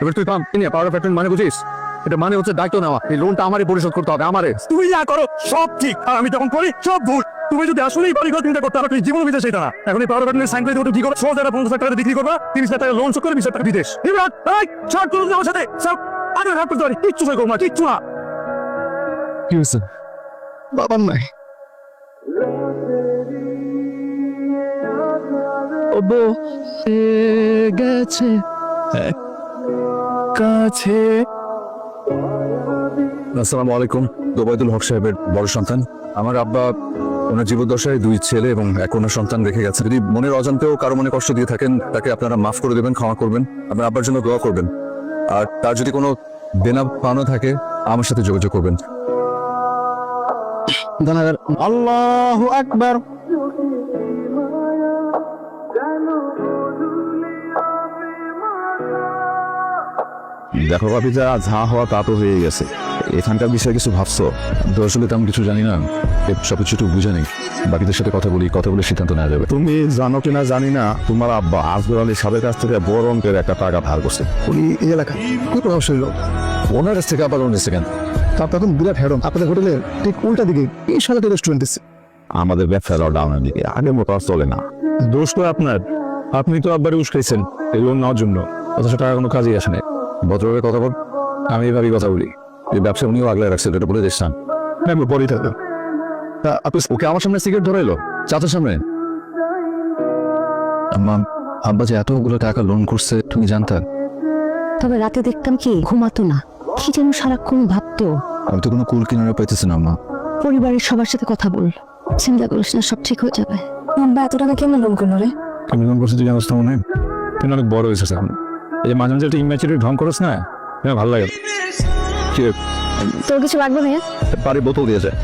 এবার তুই থাম নিয়ে পাওয়ার প্যাটার্ন মানে বুঝিস? এটা মানে হচ্ছে দায়িত্ব নেওয়া। এই লোনটা আমারই পরিশোধ করতে হবে, আমারে। তুমি যা করো সব ঠিক, আর আমি যখন করি সব ভুল। তুমি যদি আসলেই বাড়ি ঘর চিন্তা করতে হবে, তুমি জীবন বিদেশ এটা না। এখন এই পাওয়ার প্যাটার্নের সাইন করে দিতে কি করো? 1,50,000 টাকা বিক্রি করবা, 30,000 টাকা লোন শোধ করে 20,000 টাকা বিদেশ। ইমরান এই ছাড় করুন আমার সাথে সব। আমি হাত করতে পারি, কিচ্ছু সই করবো না, কিচ্ছু না। কি হয়েছে? বাবার নাই। ওবো গেছে কাছে। আসসালামু আলাইকুম। দোবাইদুল হক সাহেবের বড় সন্তান। আমার আব্বা ওনার জীবদ্দশায় 2 ছেলে এবং 1 কন্যা সন্তান রেখে গেছে। যদি মনের অজান্তেও কারো মনে কষ্ট দিয়ে থাকেন, তাকে আপনারা মাফ করে দেবেন, ক্ষমা করবেন, আপনার আব্বার জন্য দোয়া করবেন। আর তার যদি কোনো দেনা পাওনা থাকে আমার সাথে যোগাযোগ করবেন। আল্লাহু আকবার। দেখো ভাবি, যা যা হওয়া তা তো হয়ে গেছে। এখানকার বিষয়ে কিছু ভাবছো? আসলে তেমন কিছু জানি না, সবকিছু একটু বুঝে নেই। বাকিদের সাথে কথা বলে সিদ্ধান্ত নেওয়া যাবে। তুমি জানো কিনা জানি না, তোমার আব্বা আসগর আলী সাহেবের কাছ থেকে বড় অঙ্কের একটা টাকা ধার করছে। উনি এই এলাকা খুব প্রভাবশালী লোক। ওনার কাছ থেকে আবার লোন নিচ্ছে কেন? তার তখন বিরাট হেরম। আপনাদের হোটেলের ঠিক উল্টা দিকে ইনশাল্লাহ রেস্টুরেন্ট দিচ্ছে। আমাদের ব্যবসা ডাউনের দিকে আগের মতো আর চলে না। দোষ তো আপনার। আপনি তো আব্বারে উস্কাইছেন এই লোন নেওয়ার জন্য, অথচ টাকা কোনো কাজেই আসে না। ভদ্রভাবে কথা বল। আমি এভাবেই কথা বলি। এই ব্যবসা উনিও আগলে রাখছিল, এটা বলে দিচ্ছেন। পরেই থাকবেন। আপনি ওকে আমার সামনে সিগারেট ধরাইলো, চাচার সামনে। আব্বা যে এতগুলো টাকা লোন করছে তুমি জানতা? তবে রাতে দেখতাম কি ঘুমাতো না, কি যেন সারাক্ষণ ভাবতো। আমি তো কোনো কুল কিনারে পাইতেছি না আম্মা। পরিবারের সবার সাথে কথা বল, চিন্তা করিস না, সব ঠিক হয়ে যাবে। আব্বা এত টাকা কেমন লোন করলো রে? আমি লোন করছি তুই জানোস তো মনে হয়? তুই অনেক বড় হয়েছিস এখন। এই যে মাঝে মাঝে একটা ইম্যাচুরিটি ঢং করস না, ভালো লাগে। কি তোর কিছু লাগবে ভাইয়া? পারি বোতল দিয়ে যায়।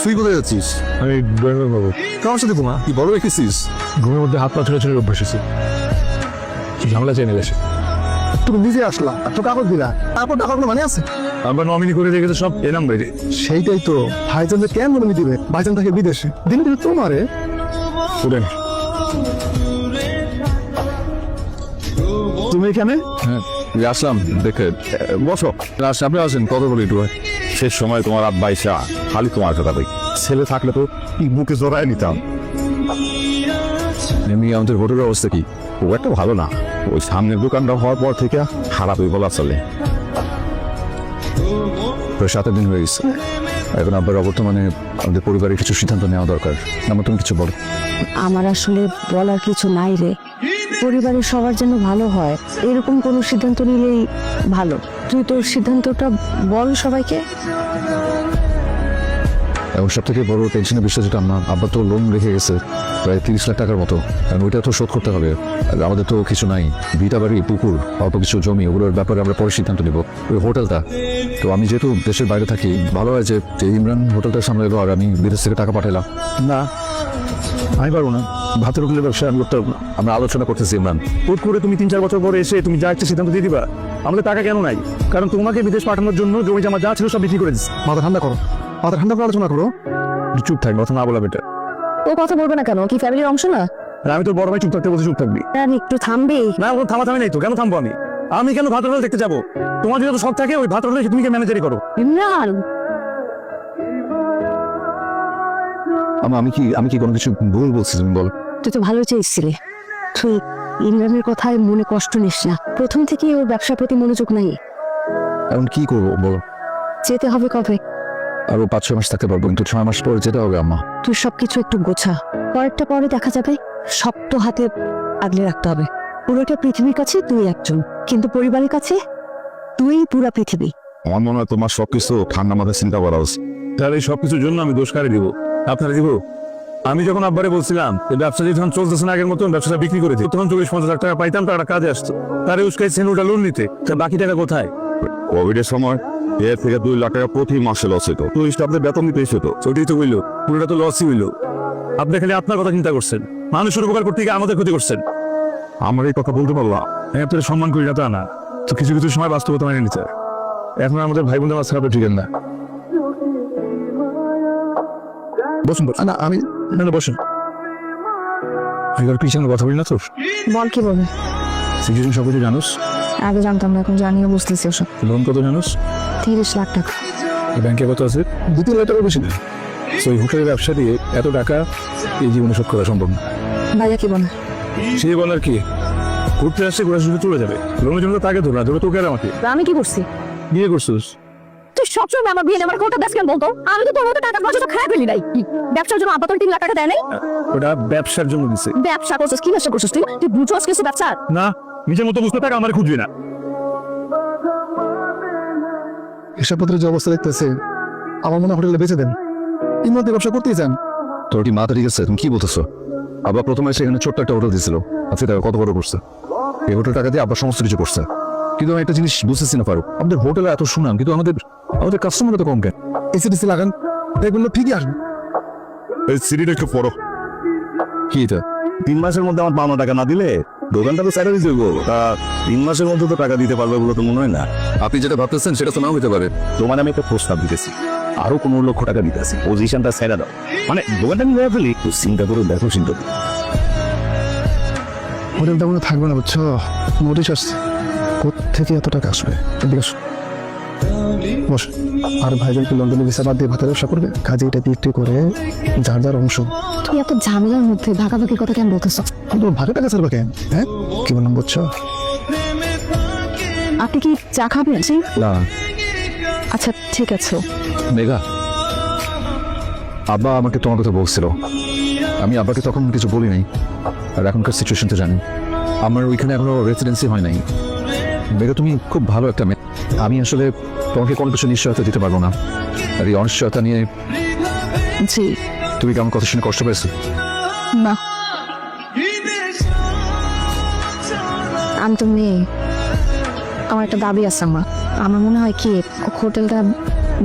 তুই কোথায় যাচ্ছিস? আমি ড্রাইভার বাবু। কার সাথে ঘুমা? কি বড় রেখেছিস? ঘুমের মধ্যে হাত পা ছেড়ে ছেড়ে অভ্যাস হয়েছে। ঝামেলা চেয়ে নিয়ে তুমি নিজে আসলাম, তো কাগজ দিলা, তারপর টাকাগুলো মানে আছে। আমরা নমিনি করে রেখেছে সব এ নাম বাইরে। সেইটাই তো, ভাইজান যে কেন নমি দিবে? ভাইজান থাকে বিদেশে, দিনে দিনে তোমারে উঠেন। তুমি এখানে। হ্যাঁ আসলাম দেখে। বসো। আপনি আসেন, কথা বলি একটু। শেষ সময় তোমার আব্বা ইসা খালি তোমার কথা বই। ছেলে থাকলে তো মুখে জড়ায় নিতাম। এমনি আমাদের হোটেলের অবস্থা কি? ও একটা ভালো না, ওই সামনের দোকানটা হওয়ার পর থেকে খারাপ হয়ে বলা চলে। প্রায় 7 দিন হয়ে গেছে। এখন আব্বার বর্তমানে আমাদের পরিবারের কিছু সিদ্ধান্ত নেওয়া দরকার। আমার তুমি কিছু বলো। আমার আসলে বলার কিছু নাই রে। পরিবারের সবার যেন ভালো হয়, এরকম কোনো সিদ্ধান্ত নিলেই ভালো। তুই তোর সিদ্ধান্তটা বল সবাইকে। এবং সব থেকে বড় টেনশনের বিষয় যেটা, আমার আব্বা তো লোন রেখে গেছে প্রায় 30 লাখ টাকার মতো। কারণ ওইটা তো শোধ করতে হবে। আর আমাদের তো কিছু নাই, ভিটা বাড়ি, পুকুর, অল্প কিছু জমি, ওগুলোর ব্যাপারে আমরা পরে সিদ্ধান্ত নিব। ওই হোটেলটা তো আমি যেহেতু দেশের বাইরে থাকি, ভালো হয় যে ইমরান হোটেলটা সামলাইলো আর আমি বিদেশ থেকে টাকা পাঠালাম। না, আমি পারবো না। ভাতের হোটেলের ব্যবসা আমি করতে পারবো না। আমরা আলোচনা করতেছি ইমরান। হুট করে তুমি 3-4 বছর পরে এসে তুমি যা ইচ্ছে সিদ্ধান্ত দিয়ে দিবা। আমাদের টাকা কেন নাই? কারণ তোমাকে বিদেশ পাঠানোর জন্য জমি জমা যা ছিল সব বিক্রি করে দিচ্ছি। মাথা ঠান্ডা করো, মাথা ঠান্ডা করে আলোচনা করো। চুপ থাক, কথা না বলা বেটার। ও কথা বলবে না কেন? কি ফ্যামিলির অংশ না? আর আমি তোর বড় ভাই, চুপ থাকতে বলছি, চুপ থাকবি। আর একটু থামবি? না, কোনো থামাথামি নেই তো। কেন থামবো আমি? আমি কেন ভাত হোটেল দেখতে যাবো? তোমার যদি শখ থাকে ওই ভাত হোটেলে তুমি ম্যানেজারই করো। ইমরান, আমি কি কোনো কিছু ভুল বলছি? তুমি বল। তুই তো ভালো চেয়েছিলি। তুই ইমরানের কথায় মনে কষ্ট নিস না। প্রথম থেকেই ওর ব্যবসার প্রতি মনোযোগ নাই। এখন কি করবো বল? যেতে হবে কবে? আরো 5-6 মাস থাকতে পারবো, কিন্তু 6 মাস পর যেতে হবে আম্মা। তুই সবকিছু একটু গোছা, পরেরটা পরে দেখা যাবে। শক্ত হাতে আগলে রাখতে হবে। পুরোটা পৃথিবীর কাছে তুই একজন, কিন্তু পরিবারের কাছে তুই পুরা পৃথিবী। আমার মনে হয় তোমার সবকিছু ঠান্ডা মাথায় চিন্তা করা উচিত। তাহলে এই সবকিছুর জন্য আমি দোষ কারে দিব? আপনারা দিব? আমি যখন আব্বারে বলছিলাম এই ব্যবসা যখন চলতেছে না আগের মতন, ব্যবসাটা বিক্রি করে দিই, তখন 40-50 লাখ টাকা পাইতাম, টাকাটা কাজে আসতো। তারে উস্কাইছেন ওটা লোন নিতে, তা বাকি টাকা কোথায়? কোভিডের সময় 1.5 থেকে 2 লাখ টাকা প্রতি মাসে লস হতো। তো স্টাফদের বেতন দিতে হতো। ওটাই তো হইলো, পুরোটা তো লসই হইলো। আপনি খালি আপনার কথা চিন্তা করছেন, মানুষের উপকার করতে গিয়ে আমাদের ক্ষতি করছেন। আমার এই কথা বলতে পারলাম। আমি আপনাদের সম্মান করি না তা না, তো কিছু কিছু সময় বাস্তবতা মেনে নিতে হয়। এখন আমাদের ভাই বোনদের মাঝখানে আপনি ঠিক না। বসুন বসুন। না আমি বসুন। এবার কি সঙ্গে কথা বলি না তো বল কি বলবে? সিচুয়েশন সব কিছু জানোস আগে জানতাম না, এখন জানিও বুঝতেছি ওসব। লোন কত জানোস 30 লাখ টাকা। ব্যাংকে কত আছে 2-3 লাখ টাকা বেশি না সেই হোটেলের ব্যবসা দিয়ে এত টাকা এই জীবনে শোধ করা সম্ভব না ভাইয়া কি বলে? সে বলার কি, ঘুরতে আসছে ঘোরা শুধু চলে যাবে। লোনের জন্য তাকে ধর না, ধরে তোকে আর আমাকে আমি কি করছি? বিয়ে করছিস। তুই সবসময় আমার বিয়ে আমার কোটা দাস কেন বলতো? আমি তো তোর মতো টাকা পয়সা তো খারাপ ফেলি নাই। ব্যবসার জন্য আপাতত 3 লাখ টাকা দেয় নাই। ওটা ব্যবসার জন্য দিছে। ব্যবসা করছিস? কি ব্যবসা করছিস তুই? তুই বুঝছস কিছু ব্যবসা? না, নিজের মতো বুঝতে থাক, আমার খুঁজবি না। হিসাবপত্রের যে অবস্থা দেখতেছে আমার মনে হয় হোটেলে বেঁচে দেন এই মধ্যে ব্যবসা করতেই চান তোর কি মাথা ঠিক আছে তুমি কি বলতেছো আবার প্রথমে এসে এখানে ছোট্ট একটা হোটেল দিয়েছিল আজকে টাকা কত বড় করছে এই হোটেল টাকা দিয়ে আবার সমস্ত কিছু করছে কিন্তু আমি একটা জিনিস বুঝতেছি না ফারুক আমাদের হোটেলে এত সুনাম কিন্তু আমাদের কাস্টমার তো কম কেন এসিডিসি লাগান এগুলো ঠিকই আসবে এই সিডিটা একটু পড়ো। কি এটা 3 মাসের মধ্যে আমার পাওনা টাকা না দিলে দোকানটা তো স্যালারি দেবো, তা 3 মাসের মধ্যে তো টাকা দিতে পারবে বলে তো মনে হয় না। আপনি যেটা ভাবতেছেন সেটা তো নাও হতে পারে তোমার আমি একটা প্রস্তাব দিতেছি, আরো 15 লক্ষ টাকা দিতেছি, পজিশনটা ছেড়ে দাও, মানে দোকানটা নিয়ে ফেলি। তো চিন্তা করে দেখো, চিন্তা করো। হোটেলটা মনে থাকবে না বুঝছো নোটিশ আসছে কোথেকে এত টাকা আসবে এদিকে আসো বস আর ভাইজানকে লন্ডনে ভিসা বাদ দিয়ে ভাতের ব্যবসা করবে কাজে এটা বিক্রি করে যার যার অংশ তুই এত ঝামেলার মধ্যে ভাগাভাগির কথা কেন বলতেছ? কিন্তু ভাগে টাকা ছাড়বে কেন হ্যাঁ কি বললাম বুঝছো আপনি কি চা খাবেন? না আচ্ছা ঠিক আছে। মেঘা আব্বা আমাকে তোমার কথা বলছিল আমি আব্বাকে তখন কিছু বলি নাই আর এখনকার সিচুয়েশন তো জানি আমার ওইখানে এখনো রেসিডেন্সি হয় নাই মেঘা তুমি খুব ভালো একটা মেয়ে আমি আসলে তোমাকে কোনো কিছু নিশ্চয়তা দিতে পারবো না আর এই অনিশ্চয়তা নিয়ে জি তুমি কি আমার কথা শুনে কষ্ট পেয়েছো না, আমি তো মেয়ে, আমার একটা দাবি আছে। আমার মনে হয় কি হোটেলটা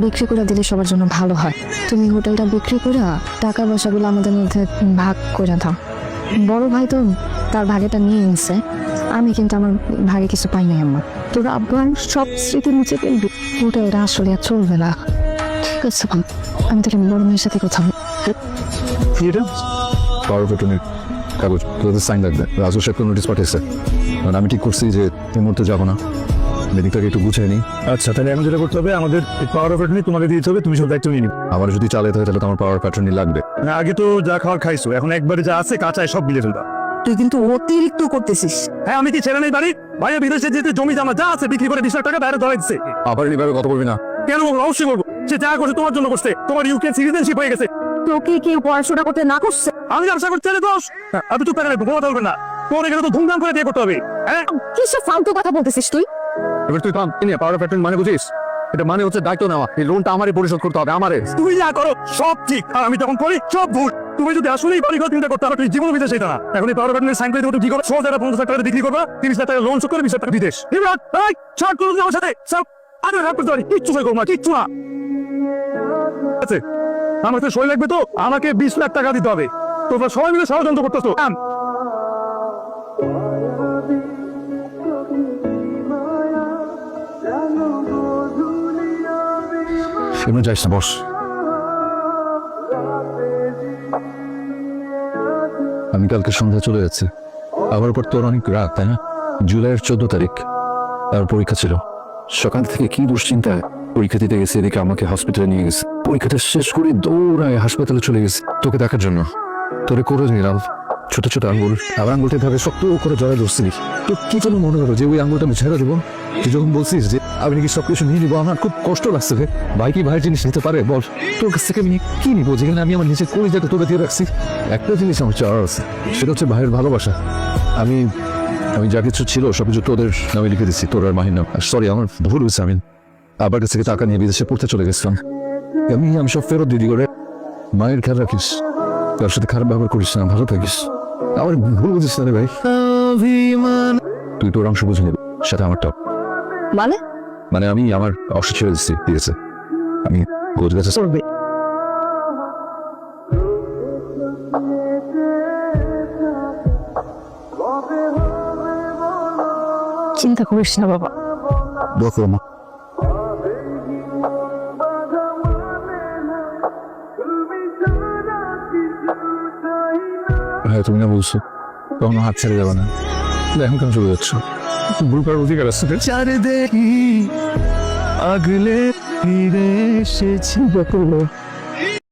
বিক্রি করে দিলে সবার জন্য ভালো হয়। তুমি হোটেলটা বিক্রি করে টাকা পয়সাগুলো আমাদের মধ্যে ভাগ করে দাও। বড় ভাই তো তার ভাগেটা নিয়ে নিছে, আমি কিন্তু আমার ভাগে কিছু পাই নাই। আমার তোর আব্বার সব স্মৃতি নিচে ফেলবি, হোটেলটা আসলে আর চলবে না। ঠিক আছে আমি তোর বড় মেয়ের সাথে কথা পাওয়ার পেটনের কাগজ তোদের সাইন লাগবে রাজু সাহেবকে নোটিস পাঠিয়েছে কারণ আমি ঠিক করছি যে এই মুহূর্তে যাবো না মেদিকটাকে একটু গুছিয়ে নিই আচ্ছা, তাহলে এখন যেটা করতে হবে, আমাদের পাওয়ার অফ অ্যাটর্নি তোমাকে দিতে হবে, তুমি সব দায়িত্ব নিয়ে নিবে। আমার যদি চালাতে হয় তাহলে তো আমার পাওয়ার প্যাটার্নই লাগবে আগে তো যা খাওয়ার খাইছো, এখন একবারে যা আছে কাঁচায় সব মিলে ফেলবা। তুই কিন্তু অতিরিক্ত করতেছিস। হ্যাঁ, আমি কি ছেড়ে নেই বাড়ি? ভাইয়া বিদেশে যেতে জমি জমা যা আছে বিক্রি করে 20 লাখ টাকা বাইরে ধরে দিচ্ছে। আবার এইভাবে কথা বলবি না কেন বলবো? অবশ্যই বলবো। সে যা করছে তোমার জন্য করছে, তোমার ইউকে সিটিজেনশিপ হয়ে গেছে। তোকে কেউ পড়াশোনা করতে না করছে? আমি ব্যবসা করতে চাইলে দোষ, আমি তো টাকা নেবো, ঘুমাতে হবে না। তোর এখানে তো ধুমধাম করে দিয়ে করতে হবে। হ্যাঁ, কিসব ফালতু কথা বলতেছিস তুই? এবার তুই থাম নিয়ে পাওয়ার প্যাটার্ন মানে বুঝিস এটা মানে হচ্ছে দায়িত্ব নেওয়া এই লোনটা আমারই পরিশোধ করতে হবে আমারে তুই যা করো সব ঠিক, আর আমি তখন করি সব ভুল। তুমি যদি আসলেই বাড়ি ঘর চিন্তা করতে হবে, তুই জীবন বিদেশ এটা না। এখন এই পাওয়ার প্যাটার্নের সাইন করে দেবো, কি করো? 50 লাখ টাকা বিক্রি করবা, 30 লাখ টাকা লোন শোধ করে 20 লাখ টাকা বিদেশ। ইমরান, এই ছাড় করুন আমার সাথে সব। আমি রাগ করতে পারি, কিচ্ছু সই করবো না, কিচ্ছু না। আছে আমার তো সই লাগবে, তো আমাকে 20 লাখ টাকা দিতে হবে। তোমরা সবাই মিলে ষড়যন্ত্র করতেছো। এমন যাইস না বস আমি কালকে সন্ধ্যা চলে যাচ্ছি আবার পর তোর অনেক রাত তাই না জুলাইয়ের 14 তারিখ তার পরীক্ষা ছিল সকাল থেকে কি দুশ্চিন্তায় পরীক্ষা দিতে গেছে এদিকে আমাকে হসপিটালে নিয়ে গেছে পরীক্ষাটা শেষ করে দৌড়ায় হাসপাতালে চলে গেছে তোকে দেখার জন্য তোরে করে নিলাম ছোট ছোট আঙ্গুল আবার আঙ্গুলটা ভাবে শক্ত করে জড়ায় ধরছিলি তো কি যেন মনে করো যে ওই আঙ্গুলটা আমি ছেড়ে দেবো তুই যখন বলছিস যে আমি নাকি সবকিছু নিয়ে নিবো আমার খুব কষ্ট লাগছে রে ভাই কি ভাইয়ের জিনিস নিতে পারে বল তোর কাছ থেকে আমি কি নিবো যেখানে আমি আমার নিজের কলিজাটা তোকে দিয়ে রাখছি একটা জিনিস আমার চাওয়ার আছে সেটা হচ্ছে ভাইয়ের ভালোবাসা আমি আমি যা কিছু ছিল সবকিছু তোদের নামে লিখে দিচ্ছি তোর আর মাহির নাম সরি আমার ভুল হয়েছে আমি আবার কাছ থেকে টাকা নিয়ে বিদেশে পড়তে চলে গেছিলাম আমি সব ফেরত দিদি করে মায়ের খেয়াল রাখিস তার সাথে খারাপ ব্যবহার করিস না ভালো থাকিস আমার ভুল বুঝিস না রে ভাই তুই তোর অংশ বুঝে নিবি সাথে আমারটাও মানে আমি আমার অংশ ছেড়ে দিচ্ছি ঠিক আছে আমি গোছ গাছে করবে চিন্তা করিস না বাবা দেখো মা হ্যাঁ তুমি না বলছো কখনো হাত ছেড়ে যাবে না। এখন কেন চলে যাচ্ছ? ভুল করার অধিকার আছে। চার দেখি আগলে ফিরে এসেছি